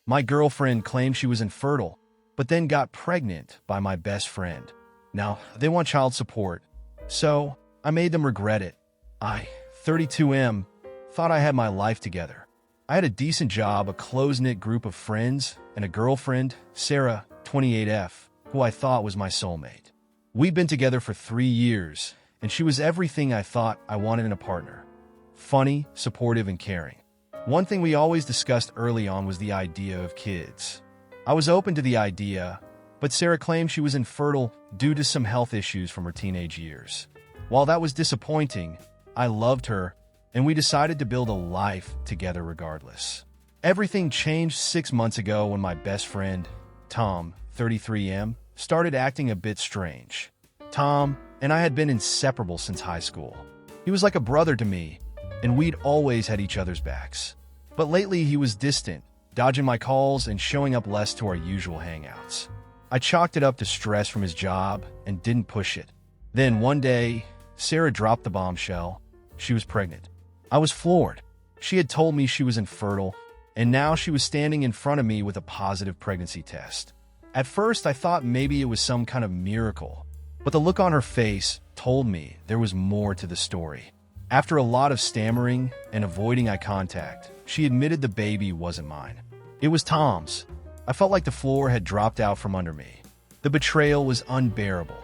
My girlfriend claimed she was infertile, but then got pregnant by my best friend. Now, they want child support, so I made them regret it. I, 32M, thought I had my life together. I had a decent job, a close-knit group of friends, and a girlfriend, Sarah, 28F, who I thought was my soulmate. We'd been together for 3 years, and she was everything I thought I wanted in a partner. Funny, supportive, and caring. One thing we always discussed early on was the idea of kids. I was open to the idea, but Sarah claimed she was infertile due to some health issues from her teenage years. While that was disappointing, I loved her, and we decided to build a life together regardless. Everything changed 6 months ago when my best friend, Tom, 33M, started acting a bit strange. Tom and I had been inseparable since high school. He was like a brother to me, and we'd always had each other's backs. But lately he was distant, dodging my calls and showing up less to our usual hangouts. I chalked it up to stress from his job and didn't push it. Then one day, Sarah dropped the bombshell. She was pregnant. I was floored. She had told me she was infertile, and now she was standing in front of me with a positive pregnancy test. At first, I thought maybe it was some kind of miracle, but the look on her face told me there was more to the story. After a lot of stammering and avoiding eye contact, she admitted the baby wasn't mine. It was Tom's. I felt like the floor had dropped out from under me. The betrayal was unbearable.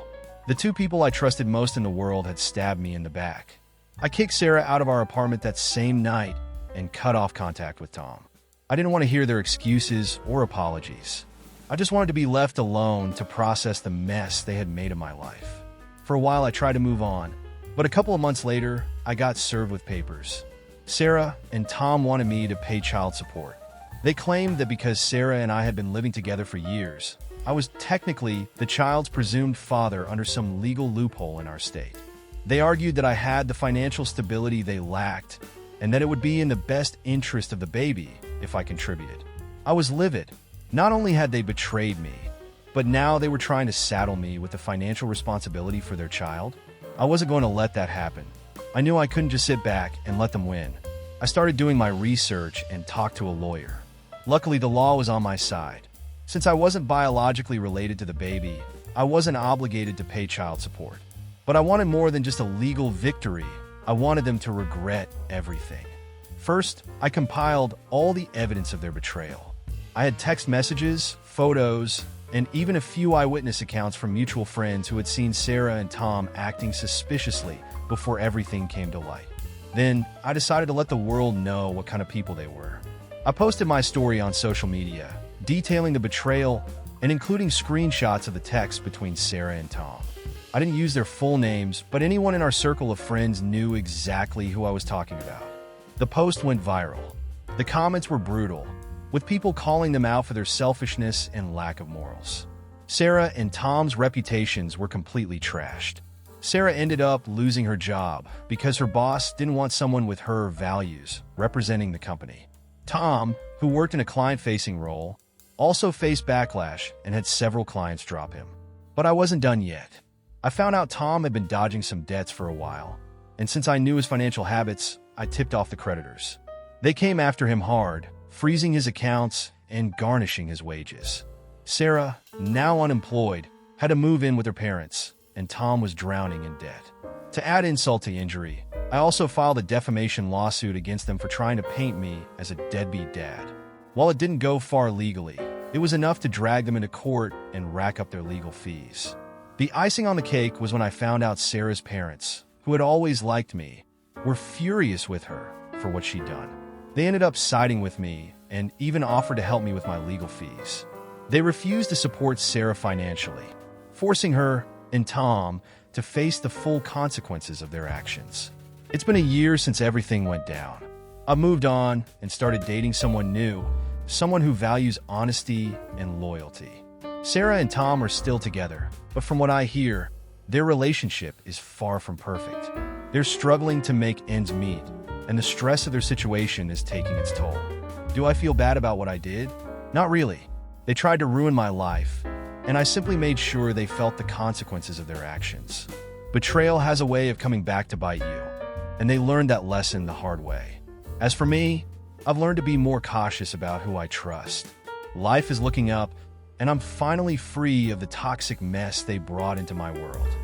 The two people I trusted most in the world had stabbed me in the back. I kicked Sarah out of our apartment that same night and cut off contact with Tom. I didn't want to hear their excuses or apologies. I just wanted to be left alone to process the mess they had made of my life. For a while, I tried to move on, but a couple of months later, I got served with papers. Sarah and Tom wanted me to pay child support. They claimed that because Sarah and I had been living together for years, I was technically the child's presumed father under some legal loophole in our state. They argued that I had the financial stability they lacked and that it would be in the best interest of the baby if I contributed. I was livid. Not only had they betrayed me, but now they were trying to saddle me with the financial responsibility for their child. I wasn't going to let that happen. I knew I couldn't just sit back and let them win. I started doing my research and talked to a lawyer. Luckily, the law was on my side. Since I wasn't biologically related to the baby, I wasn't obligated to pay child support. But I wanted more than just a legal victory. I wanted them to regret everything. First, I compiled all the evidence of their betrayal. I had text messages, photos, and even a few eyewitness accounts from mutual friends who had seen Sarah and Tom acting suspiciously before everything came to light. Then, I decided to let the world know what kind of people they were. I posted my story on social media, detailing the betrayal and including screenshots of the text between Sarah and Tom. I didn't use their full names, but anyone in our circle of friends knew exactly who I was talking about. The post went viral. The comments were brutal, with people calling them out for their selfishness and lack of morals. Sarah and Tom's reputations were completely trashed. Sarah ended up losing her job because her boss didn't want someone with her values representing the company. Tom, who worked in a client-facing role, also faced backlash and had several clients drop him. But I wasn't done yet. I found out Tom had been dodging some debts for a while, and since I knew his financial habits, I tipped off the creditors. They came after him hard, freezing his accounts and garnishing his wages. Sarah, now unemployed, had to move in with her parents, and Tom was drowning in debt. To add insult to injury, I also filed a defamation lawsuit against them for trying to paint me as a deadbeat dad. While it didn't go far legally, it was enough to drag them into court and rack up their legal fees. The icing on the cake was when I found out Sarah's parents, who had always liked me, were furious with her for what she'd done. They ended up siding with me and even offered to help me with my legal fees. They refused to support Sarah financially, forcing her and Tom to face the full consequences of their actions. It's been a year since everything went down. I've moved on and started dating someone new, someone who values honesty and loyalty. Sarah and Tom are still together, but from what I hear, their relationship is far from perfect. They're struggling to make ends meet, and the stress of their situation is taking its toll. Do I feel bad about what I did? Not really. They tried to ruin my life, and I simply made sure they felt the consequences of their actions. Betrayal has a way of coming back to bite you, and they learned that lesson the hard way. As for me, I've learned to be more cautious about who I trust. Life is looking up, and I'm finally free of the toxic mess they brought into my world.